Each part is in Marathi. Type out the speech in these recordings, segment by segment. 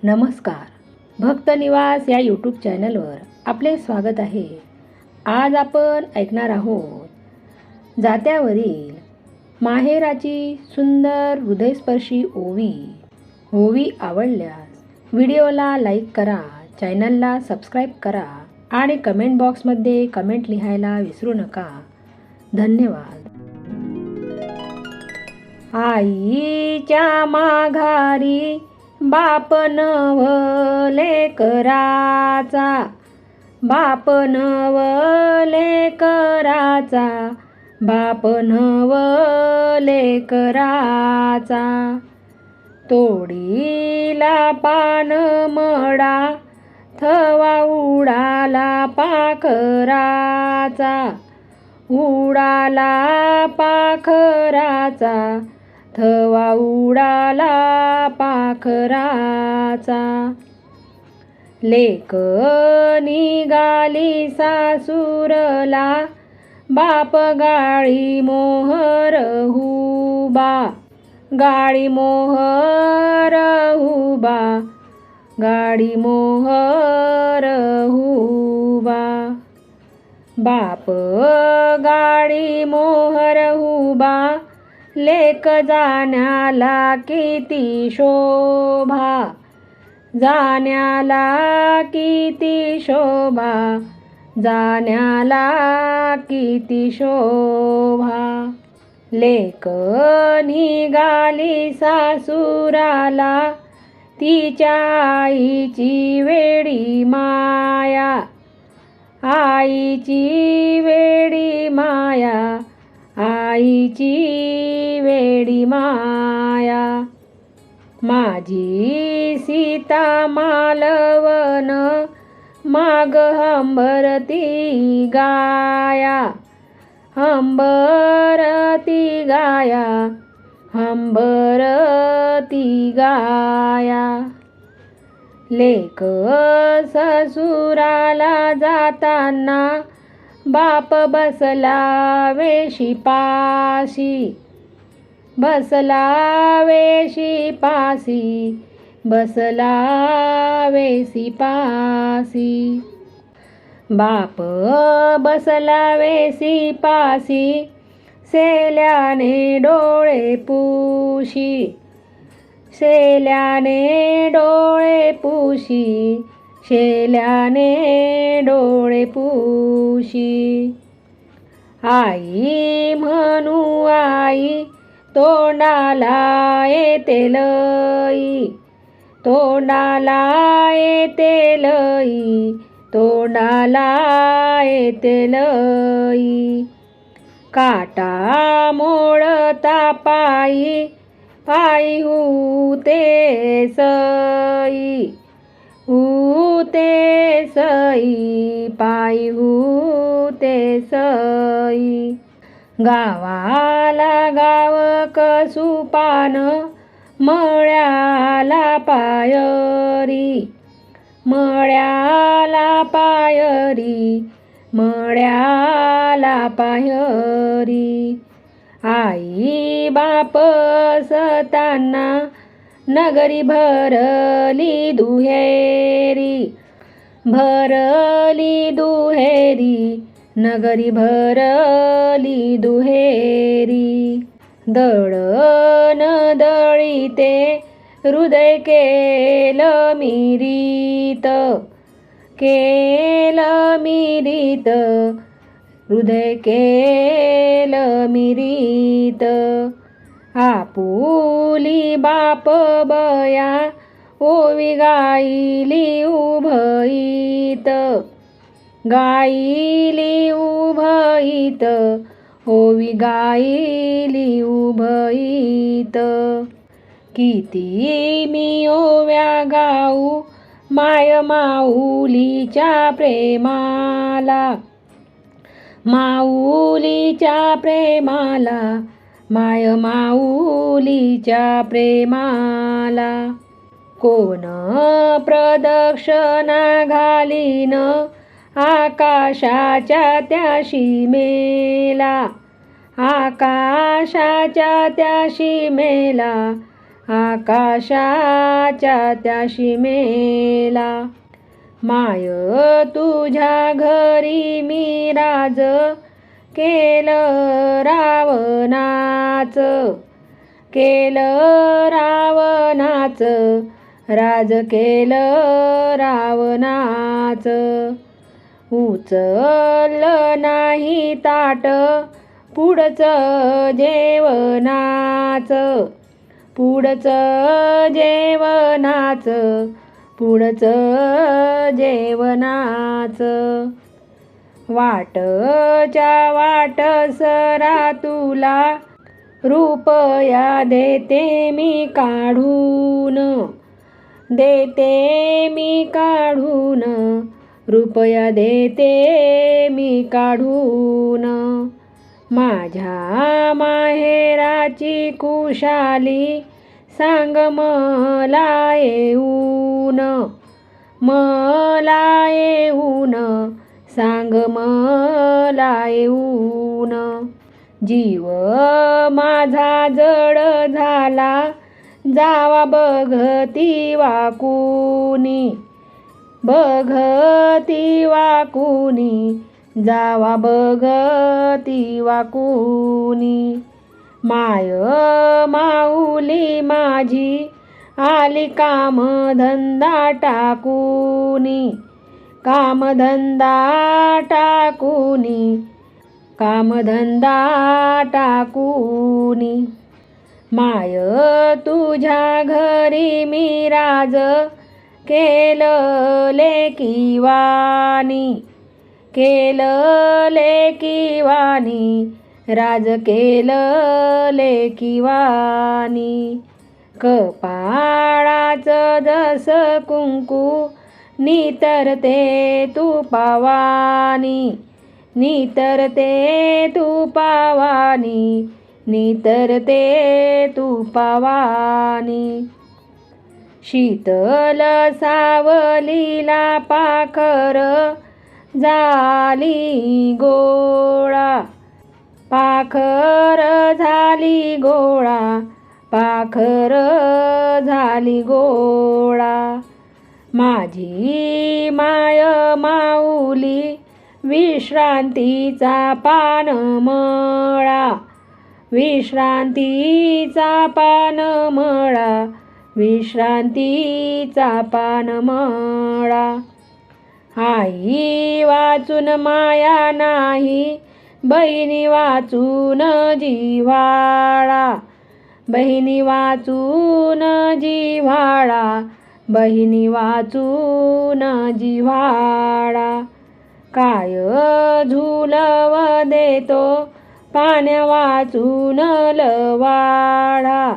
नमस्कार. भक्तनिवास या यूट्यूब चॅनलवर आपले स्वागत आहे. आज आपण ऐकणार आहोत जात्यावरील माहेराची सुंदर हृदयस्पर्शी ओवी. ओवी आवडल्यास व्हिडिओला लाईक करा, चॅनलला सबस्क्राईब करा आणि कमेंट बॉक्समध्ये कमेंट लिहायला विसरू नका. धन्यवाद. आईच्या माघारी बाप नवले कराचा, बाप नवले कराचा, बाप नवले कराचा. तोडीला पान मडा, थवा उडाला पाखराचा, उडाला पाखराचा, थवा उडाला पाखराचा. लेक निघाली सासूरला, बाप गाडी मोहर हुबा, गाडी मोहर हुबा, गाडी मोहर हुबा. बाप गाडी मोहर हुबा, लेक जाण्याला किती शोभा, जाण्याला किती शोभा, जाण्याला किती शोभा. लेक निघाली सासूराला, तिच्या आईची वेडी माया, आईची वेडी माया, आईची वेडी माया. माझी सीता मालवण, माग हंबरती गाया, हंबरती गाया, हंबरती गाया. लेक ससुराला जाताना, बाप बसला वेशीपाशी, बसला वेशीपाशी, बसला वेशीपाशी. बाप बसला वेशीपाशी, सेल्याने डोळे पुशी, सेल्याने डोळे पुशी, शेल्याने डोळे पुशी. आई म्हणू आई, तोंडाला येते लई, तोंडाला येते लई, तोंडाला येते लई. काटा मोडता पायी, पायी होते सई, होते सई, पायी होते सई. गावाला गाव कसुपान, मळ्याला पायरी, मळ्याला पायरी, मळ्याला पायरी. आई बाप सताना, नगरी भरली दुहेरी, भरली दुहेरी, नगरी भरली दुहेरी. दळण दळीते, हृदय केलं मिरीत, केलं मिरीत, हृदय केलं मिरीत. आपुली बाप बया, ओवी गायली उभईत, गायली उभईत, ओवी गायली उभईत. किती मी ओव्या गाऊ, माय माऊलीच्या प्रेमाला, माऊलीच्या प्रेमाला, माय माऊलीच्या प्रेमाला. कोण प्रदक्षिणा घालीन, आकाशाच्या त्या सीमेला, आकाशाच्या त्या सीमेला, आकाशाच्या त्या सीमेला. माय तुझ्या घरी मी राज केलं रावणाचं, केलं रावणाचं, राज केलं रावणाचं. उचललं नाही ताट पुढचं जेवणाचं, पुढचं जेवणाचं, पुढचं जेवणाचं. वाटच्या वाटसरा तुला रुपया देते मी काढून, देते मी काढून, रुपया देते मी काढून. माझ्या माहेराची कुशाली सांग मला येऊन, मला येऊन, सांग मला येऊन. जीव माझा जड झाला जावा बघती वाकुनी, बघती वाकुनी, जावा बघती वाकुनी. माय माऊली माझी आली कामधंदा टाकुनी, कामधंदा टाकुनी, कामधंदा टाकुनी. माय तुझ्या घरी मी राज केलं लेकीवानी, केलं लेकीवानी, राज केलं लेकीवानी. कपाळाचं जसं कुंकू नितरते तुपावानी, नितरते तुपावानी, नितरते तुपावानी. शीतल सावलीला पाखर झाली गोळा, पाखर झाली गोळा, पाखर झाली गोळा. माझी माय माऊली विश्रांतीचा पानमळा, विश्रांतीचा पानमळा, विश्रांतीचा पानमळा. आई वाचून माया नाही, बहिणी वाचून जिव्हाळा, बहिणी वाचून जिव्हाळा, बहिणी वाचून जिव्हाळा. काय झुलव देतो पाण्या वाचून लवाडा,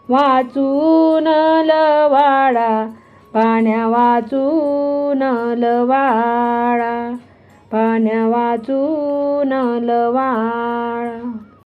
वाचून लवाडा, पाण्या वाचून लवाडा, पाण्या वाचून लवाडा.